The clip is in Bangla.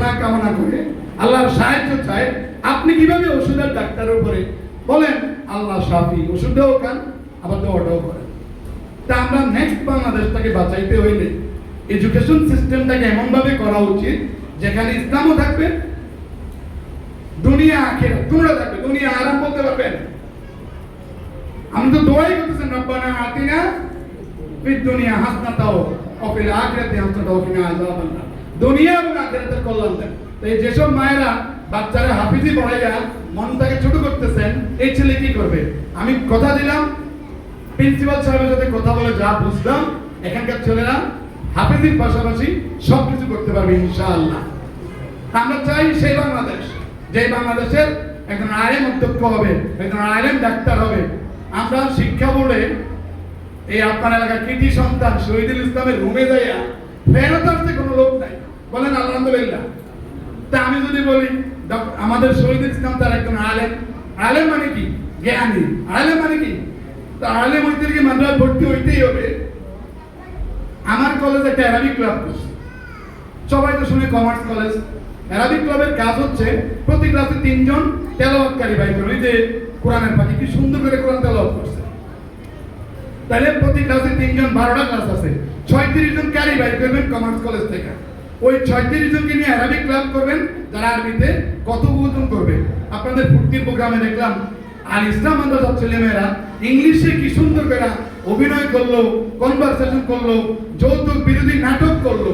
সাফনা কামনা করে আল্লাহর সাহায্য চায়, আপনি কিভাবে ওষুধের ডাক্তারের উপরে বলেন আল্লাহ শাফি, ওষুধটাও খান আবার দোয়াটাও করেন? তা আমরা নেক্সট বাংলাদেশটাকে বাঁচাইতে হইলে এডুকেশন সিস্টেমটাকে এমন ভাবে করা উচিত যেখানে ইসলামও থাকবে, দুনিয়া আখিরাত দুটোই থাকবে। দুনিয়া আরাম বলতে পারবেন, আমি তো দোয়াই করতেছেন রব্বানা আতিনা ফিদ দুনিয়া হাসনাতাও ওয়া ফিল আখিরাতি হাসনাতাও ওয়া কিনা আযাবান্নার। দুনিয়া এবং আখিরাতের কল্যাণ দেন। তো এই যেসব মায়েরা বাচ্চারা হাফিজি পড়াইয়া মনটাকে ছোট করতেছেন, এই ছেলে কি করবে? আমি কথা দিলাম, প্রিন্সিপাল সাহেবের সাথে কথা বলে যা বুঝলাম, এখানকার ছেলেরা হাফিজির পাশাপাশি সবকিছু করতে পারবে ইনশাআল্লাহ। আমরা চাই সেই বাংলাদেশ, যে বাংলাদেশের একজন আলেম অধ্যক্ষ হবে, একজন আলেম ডাক্তার হবে। আমরা শিক্ষা বোর্ডে এই আপনার এলাকার কৃতি সন্তান শহীদুল ইসলামের রুমে যাইয়া ফেরত আসতে কোনো লোক নাই, বলেন আলহামদুলিল্লাহ। তা আমি যদি বলি আমাদের শহীদুল ইসলাম তার একজন আলেম, আলেম মানে কি? জ্ঞানী। আলেম মানে কি? তা আলেম হইতে গিয়ে মাদ্রাসায় ভর্তি হইতেই হবে। আমার কলেজে একটা অ্যারাবিক ক্লাব করছে, সবাই তো শুনে কমার্স কলেজ। অ্যারাবিক ক্লাবের কাজ হচ্ছে প্রতি ক্লাসে 3 জন তেলাওয়াতকারী ভাই করবে। যে কোরআনের পাখি কি সুন্দর করে কোরআন তেলাওয়াত করছে, তাহলে প্রতি ক্লাসে 3 জন, 12টা ক্লাস আছে, 36 জন কারি ভাই করবেন কমার্স কলেজ থেকে। ওই 36 জনকে নিয়ে অ্যারাবিক ক্লাব করবেন, যারা আরবিতে কথোপকথন করবে। আপনাদের ভর্তির প্রোগ্রামে দেখলাম আর ইসলাম মাদ্রাসার ছেলেমেয়েরা ইংলিশে কি সুন্দর করে অভিনয় করলো, কনভারসেশন করলো, যৌতুক বিরোধী নাটক করলো।